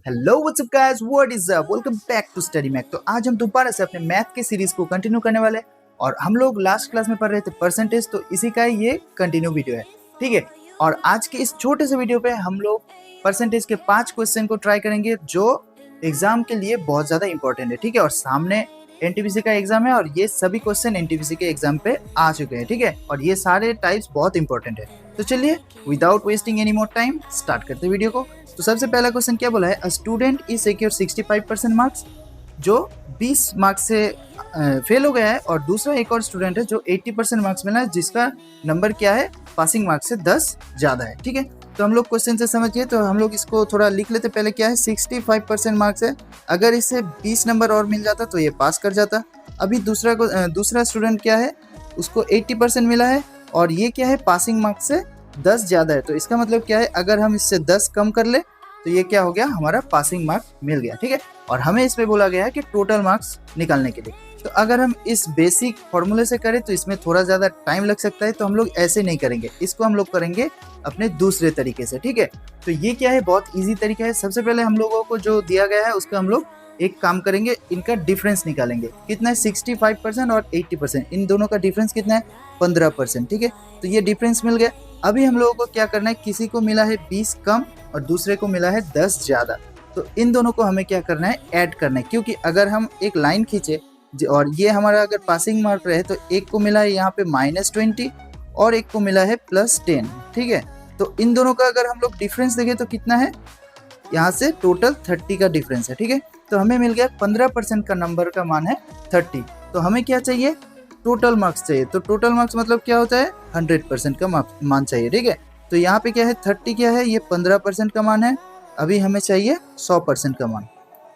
Hello what's up guys, what is up, welcome back to study math. तो आज हम दोबारा से अपने मैथ के सीरीज को कंटिन्यू करने वाले हैं और हम लोग लास्ट क्लास में पढ़ रहे थे परसेंटेज, तो इसी का ये कंटिन्यू वीडियो है। ठीक है, और आज के इस छोटे से वीडियो पे हम लोग परसेंटेज के 5 क्वेश्चन को ट्राई करेंगे जो एग्जाम के लिए बहुत ज़्यादा इंपॉर्टेंट है। ठीक है, और सामने एनटीपीसी का एग्जाम है और ये सभी क्वेश्चन एनटीपीसी के एग्जाम पे आ चुके हैं। ठीक है, और ये सारे टाइप्स बहुत इंपॉर्टेंट है। तो चलिए without wasting any more time start करते हैं वीडियो को। तो सबसे पहला क्वेश्चन क्या बोला है, a student is secure 65% marks, जो 20 मार्क्स से फेल हो गया है, और दूसरा एक और स्टूडेंट है जो 80% मार्क्स मिला है, जिसका नंबर क्या है, पासिंग मार्क्स से 10 ज़्यादा है। ठीक है, तो हम लोग क्वेश्चन से समझिए, तो हम लोग इसको थोड़ा लिख लेते। पहले क्या है, 65% मार्क्स है, अगर इससे 20 नंबर और मिल जाता तो ये पास कर जाता। अभी दूसरा स्टूडेंट क्या है, उसको 80% मिला है और ये क्या है, पासिंग मार्क्स से 10 ज़्यादा है। तो इसका मतलब क्या है, अगर हम इससे 10 कम कर ले तो ये क्या हो गया, हमारा पासिंग मार्क्स मिल गया। ठीक है, और हमें इसमें बोला गया है कि टोटल मार्क्स निकालने के लिए। तो अगर हम इस बेसिक फॉर्मूले से करें तो इसमें थोड़ा ज़्यादा टाइम लग सकता है, तो हम लोग ऐसे नहीं करेंगे, इसको हम लोग करेंगे अपने दूसरे तरीके से। ठीक है, तो ये क्या है, बहुत ईजी तरीका है। सबसे पहले हम लोगों को जो दिया गया है उसका हम लोग एक काम करेंगे, इनका डिफरेंस निकालेंगे। कितना है, 65% और 80%, इन दोनों का डिफरेंस कितना है, 15%। ठीक है, तो ये डिफरेंस मिल गया। अभी हम लोगों को क्या करना है, किसी को मिला है 20 कम और दूसरे को मिला है 10 ज़्यादा, तो इन दोनों को हमें क्या करना है, ऐड करना है। क्योंकि अगर हम एक लाइन खींचे और ये हमारा अगर पासिंग मार्क रहे, तो एक को मिला है यहाँ पे -20 और एक को मिला है +10। ठीक है, तो इन दोनों का अगर हम लोग डिफरेंस देखें तो कितना है, यहाँ से टोटल 30 का डिफरेंस है। ठीक है, तो हमें मिल गया 15% का नंबर का मान है 30। तो हमें क्या चाहिए, टोटल मार्क्स चाहिए। तो टोटल मार्क्स मतलब क्या होता है, 100% का मान चाहिए। ठीक है, तो यहाँ पे क्या है, 30 क्या है, ये 15% का मान है। अभी हमें चाहिए 100% का मान।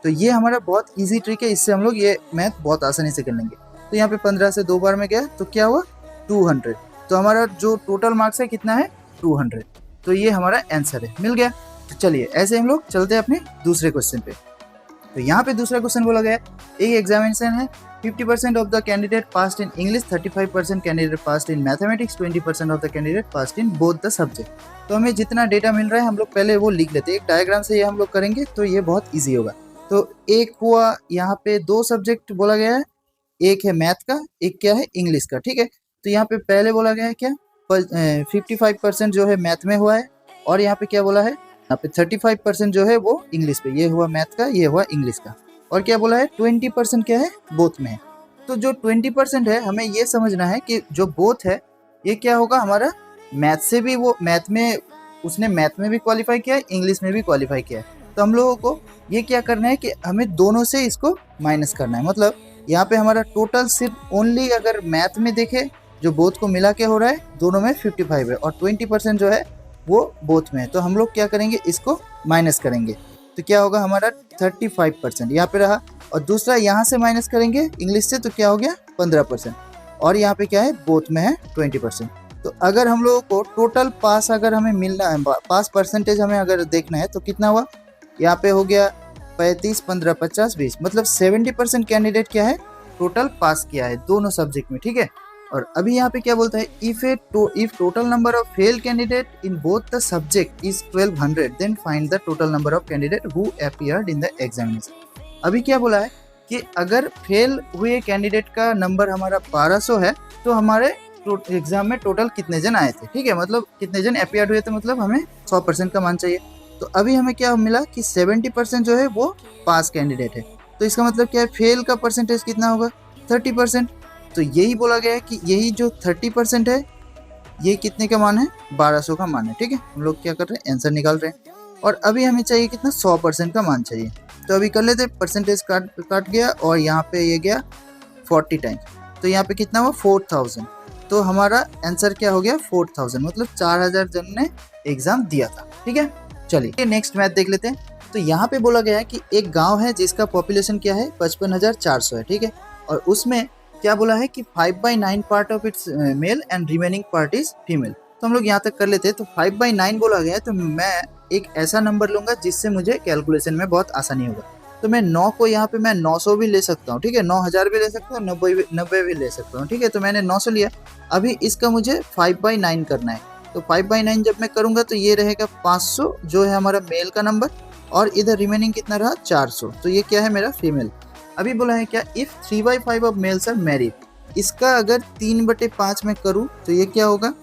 तो ये हमारा बहुत इजी ट्रिक है, इससे हम लोग ये मैथ बहुत आसानी से कर लेंगे। तो यहाँ पे 15 से 2 बार में गया तो क्या हुआ, 200। तो हमारा जो टोटल मार्क्स है कितना है, 200। तो ये हमारा आंसर है, मिल गया। तो चलिए ऐसे हम लोग चलते हैं अपने दूसरे क्वेश्चन पे। तो यहाँ पे दूसरा क्वेश्चन बोला गया है, एक एग्जामिनेशन है, 50% of the candidate passed in English, 35% candidate passed in mathematics, 20% of the candidate passed in both the subject. तो हमें जितना डेटा मिल रहा है हम लोग पहले वो लिख लेते हैं, एक डायग्राम से ये हम लोग करेंगे तो ये बहुत ईजी होगा। तो एक हुआ, यहाँ पे 2 सब्जेक्ट बोला गया है, एक है मैथ का, एक क्या है, इंग्लिश का। ठीक है, तो यहाँ पे पहले बोला गया है क्या, 55% जो है मैथ में हुआ है, और यहाँ पे क्या बोला है, यहाँ पे 35% जो है वो इंग्लिश पे, ये हुआ मैथ का, ये हुआ इंग्लिश का। और क्या बोला है, 20% क्या है, बोथ में है। तो जो 20% है, हमें ये समझना है कि जो बोथ है ये क्या होगा, हमारा मैथ से भी, वो मैथ में, उसने मैथ में भी क्वालिफाई किया है, इंग्लिश में भी क्वालिफाई किया है। तो हम लोगों को ये क्या करना है कि हमें दोनों से इसको माइनस करना है। मतलब यहाँ पे हमारा टोटल सिर्फ ओनली अगर मैथ में देखे, जो बोथ को मिला के हो रहा है, दोनों में 55 है, और 20% जो है वो बोथ में है। तो हम लोग क्या करेंगे, इसको माइनस करेंगे, तो क्या होगा, हमारा 35% यहाँ पे रहा, और दूसरा यहाँ से माइनस करेंगे इंग्लिश से, तो क्या हो गया, 15%, और यहाँ पे क्या है, बोथ में है 20%। तो अगर हम लोगों को टोटल पास अगर हमें मिलना है, पास परसेंटेज हमें अगर देखना है, तो कितना हुआ, यहाँ पे हो गया 35, 15, 50, 20, मतलब 70% कैंडिडेट क्या है, टोटल पास किया है दोनों सब्जेक्ट में। ठीक है, और अभी यहाँ पे क्या बोलता है, if total number of fail candidate in both the subject is 1200, then find the total number of candidate who appeared in the examination. अभी क्या बोला है कि अगर फेल हुए कैंडिडेट का नंबर हमारा 1200 है, तो हमारे एग्जाम में टोटल कितने जन आए थे। ठीक है, मतलब कितने जन अपीयर्ड हुए थे, मतलब हमें 100% का मान चाहिए। तो अभी हमें क्या मिला कि 70% जो है वो पास कैंडिडेट है। तो इसका मतलब क्या है, फेल का परसेंटेज कितना होगा, 30%। तो यही बोला गया है कि यही जो 30% है, ये कितने का मान है, 1200 का मान है। ठीक है, हम लोग क्या कर रहे हैं, आंसर निकाल रहे हैं। और अभी हमें चाहिए कितना, 100% का मान चाहिए। तो अभी कर लेते, परसेंटेज काट गया, और यहाँ पे ये गया 40 टाइम्स, तो यहाँ पे कितना हुआ, 4000। तो हमारा आंसर क्या हो गया, 4000, मतलब 4000 जन ने एग्जाम दिया था। ठीक है, चलिए नेक्स्ट मैथ देख लेते हैं। तो यहाँ पे बोला गया है कि एक गांव है जिसका पॉपुलेशन क्या है, 55,400 है। ठीक है, और उसमें क्या बोला है कि 5/9 part of its male and remaining part is female. तो हम लोग यहाँ तक कर लेते हैं। तो 5/9 बोला गया है, तो मैं एक ऐसा नंबर लूंगा जिससे मुझे कैलकुलेशन में बहुत आसानी होगा। तो मैं 9 को यहाँ पे मैं 900 भी ले सकता हूँ। ठीक है, 9000 भी ले सकता हूँ, 90 भी ले सकता हूँ। ठीक है, तो मैंने 900 लिया। अभी इसका मुझे 5/9 करना है। तो 5/9 जब मैं करूँगा तो ये रहेगा 500, जो है हमारा मेल का नंबर, और इधर रिमेनिंग कितना रहा 400, तो ये क्या है मेरा फीमेल। अभी बोला है क्या, if 3/5 of males are married, इसका अगर 3/5 में करूँ तो ये क्या होगा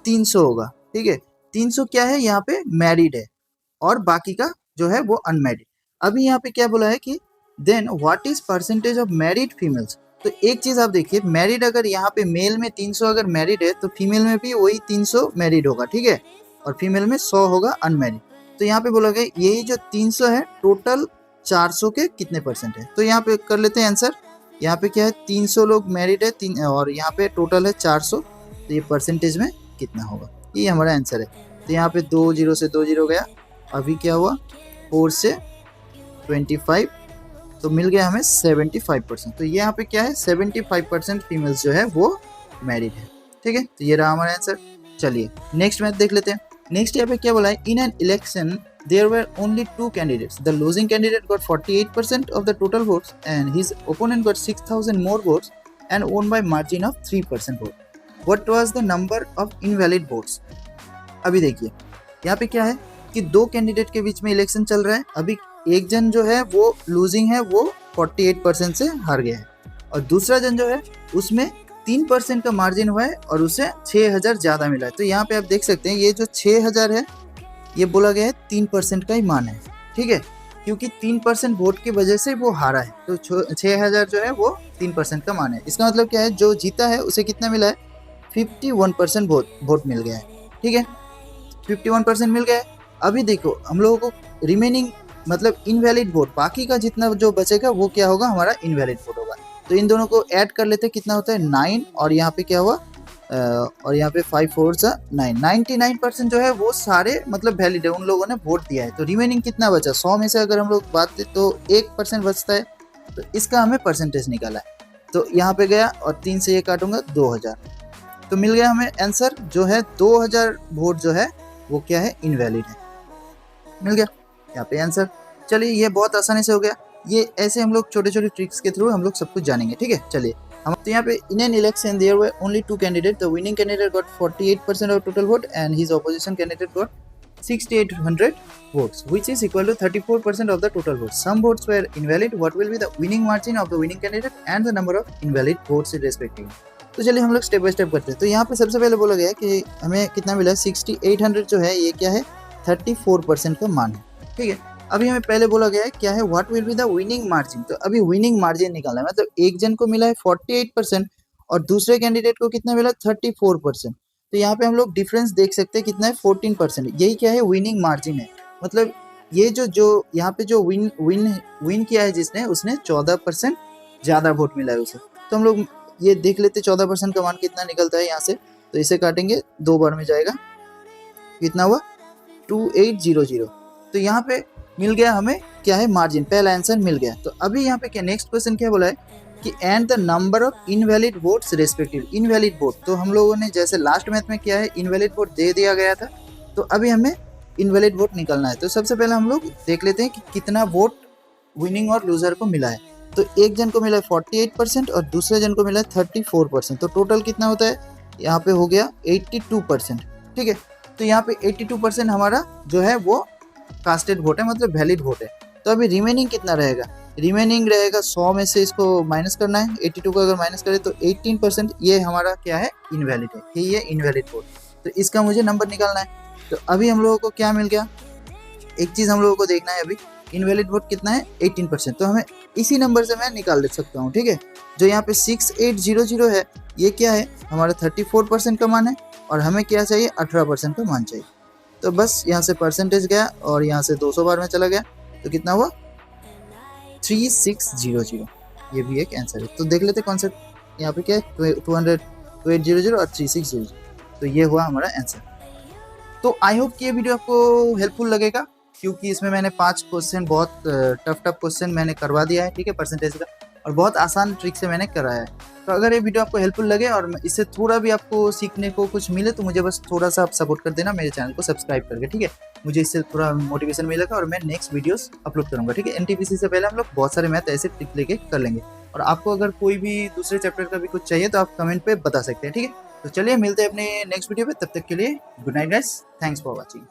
300 होगा, ठीक है। 300 क्या है यहाँ पे मैरिड है और बाकी का जो है वो अनमैरिड। अभी यहाँ पे क्या बोला है कि then what is percentage of married females. तो एक चीज आप देखिए, मैरिड अगर यहाँ पे मेल में 300 अगर मैरिड है तो फीमेल में भी वही 300 मैरिड होगा, ठीक है, और फीमेल में 100 होगा अनमैरिड। तो यहाँ पे बोला गया यही जो 300 है टोटल 400 के कितने परसेंट है। तो यहाँ पे कर लेते हैं आंसर। यहाँ पे क्या है 300 लोग मैरिड है और यहाँ पे टोटल है 400, तो ये परसेंटेज में कितना होगा, ये हमारा आंसर है। तो यहाँ पे 2 0 से 2 0 गया, अभी क्या हुआ 4 से 25, तो मिल गया हमें 75%। तो यहाँ पे क्या है 75% फीमेल्स जो है वो मैरिड है, ठीक है। तो ये रहा हमारा आंसर। चलिए नेक्स्ट मैथ देख लेते हैं। नेक्स्ट यहाँ पे क्या बोला है, in an election there were only 2 candidates, the losing candidate got 48% of the total votes and his opponent got 6000 more votes and won by margin of 3% vote. What was the number of invalid votes. अभी देखिए यहाँ पे क्या है कि 2 candidate के बीच में election चल रहा है। अभी एक जन जो है वो लूजिंग है, वो 48% से हार गया है, और दूसरा जन जो है उसमें 3% का मार्जिन हुआ है और उसे 6000 ज़्यादा मिला है। तो यहाँ पे आप देख सकते हैं ये जो 6000 है ये बोला गया है 3% का ही मान है, ठीक है, क्योंकि 3% वोट की वजह से वो हारा है। तो 6000 जो है वो 3% का मान है। इसका मतलब क्या है, जो जीता है उसे कितना मिला है 51% वोट मिल गया है, ठीक है, 51% मिल गया है। अभी देखो हम लोगों को रिमेनिंग मतलब इनवैलिड वोट, बाकी का जितना जो बचेगा वो क्या होगा हमारा इनवैलिड वोट होगा। तो इन दोनों को ऐड कर लेते हैं, कितना होता है 9, और यहाँ पे क्या हुआ और यहाँ पे 5 4 9, 99% जो है वो सारे मतलब वैलिड है, उन लोगों ने वोट दिया है। तो रिमेनिंग कितना बचा, 100 में से अगर हम लोग बात करें तो 1% बचता है, तो इसका हमें परसेंटेज निकाला है। तो यहाँ पे गया और 3 से ये काटूंगा 2000, तो मिल गया हमें आंसर जो है 2000 वोट जो है वो क्या है इनवैलिड है, मिल गया यहाँ पे आंसर। चलिए ये बहुत आसानी से हो गया। ये ऐसे हम लोग छोटे छोटे ट्रिक्स के थ्रू हम लोग सब कुछ जानेंगे, ठीक है। चलिए हम तो यहाँ पे in an election there were only 2 candidate, the winning candidate got 48% of total vote and his opposition candidate got 6800 votes which is equal to 34% of the total votes. Some votes were invalid. What will be the winning margin of the winning candidate and the number of invalid votes respectively. तो चलिए हम लोग step by step करते हैं। तो यहाँ पे सबसे पहले बोला गया कि हमें कितना मिला 6800 जो है ये क्या है 34% का मान है, ठीक है। अभी हमें पहले बोला गया है क्या है what will be the winning margin. तो अभी विनिंग मार्जिन निकालना है, मतलब एक जन को मिला है 48% और दूसरे कैंडिडेट को कितना मिला 34%। तो यहाँ पे हम लोग डिफरेंस देख सकते हैं कितना है 14%। यही क्या है विनिंग मार्जिन है, मतलब ये जो यहाँ पे जो विन किया है जिसने, उसने 14% ज़्यादा वोट मिला है उसे। तो हम लोग ये देख लेते 14% का मान कितना निकलता है यहाँ से। तो इसे काटेंगे 2 बार में जाएगा, कितना हुआ 2800। तो यहाँ पे मिल गया हमें क्या है मार्जिन, पहला आंसर मिल गया। तो अभी यहाँ पे क्या नेक्स्ट क्वेश्चन क्या बोला है कि and the number of invalid votes respective. Invalid vote तो हम लोगों ने जैसे लास्ट मैथ में किया है इनवैलिड वोट दे दिया गया था, तो अभी हमें इनवैलिड वोट निकालना है। तो सबसे पहले हम लोग देख लेते हैं कि कितना वोट विनिंग और लूजर को मिला है। तो एक जन को मिला है 48% और दूसरे जन को मिला है 34%। तो टोटल कितना होता है यहाँ पे हो गया 82%, ठीक है। तो यहाँ पे 82% हमारा जो है वो कास्टेड वोट है, मतलब वैलिड वोट है। तो अभी रिमेनिंग कितना रहेगा, रिमेनिंग रहेगा 100 में से इसको माइनस करना है, 82 को अगर माइनस करें तो 18%, ये हमारा क्या है इनवैलिड है, यही है इनवैलिड वोट। तो इसका मुझे नंबर निकालना है। तो अभी हम लोगों को क्या मिल गया, एक चीज़ हम लोगों को देखना है, अभी इनवैलिड वोट कितना है 18%। तो हमें इसी नंबर से मैं निकाल दे सकता हूँ, ठीक है। जो यहाँ पे 6800 है ये क्या है हमारा 34% का मान है और हमें क्या चाहिए 18% का मान चाहिए। तो बस यहाँ से परसेंटेज गया और यहाँ से 200 बार में चला गया, तो कितना हुआ 3600। ये भी एक आंसर है। तो देख लेते कॉन्सेप्ट, यहाँ पे क्या है 2800 और 3600। तो ये हुआ हमारा आंसर। तो आई होप कि ये वीडियो आपको हेल्पफुल लगेगा, क्योंकि इसमें मैंने 5 क्वेश्चन बहुत टफ क्वेश्चन मैंने करवा दिया है, ठीक है, परसेंटेज का, और बहुत आसान ट्रिक से मैंने कराया है। तो अगर ये वीडियो आपको हेल्पफुल लगे और इससे थोड़ा भी आपको सीखने को कुछ मिले तो मुझे बस थोड़ा सा आप सपोर्ट कर देना मेरे चैनल को सब्सक्राइब करके, ठीक है। मुझे इससे थोड़ा मोटिवेशन मिलेगा और मैं नेक्स्ट वीडियोस अपलोड करूँगा, ठीक है। एनटीपीसी से पहले हम लोग बहुत सारे मैथ ऐसे ट्रिक लेके कर लेंगे। और आपको अगर कोई भी दूसरे चैप्टर का भी कुछ चाहिए तो आप कमेंट पे बता सकते हैं, ठीक है। तो चलिए मिलते हैं अपने नेक्स्ट वीडियो पे, तब तक के लिए good night guys, thanks for watching.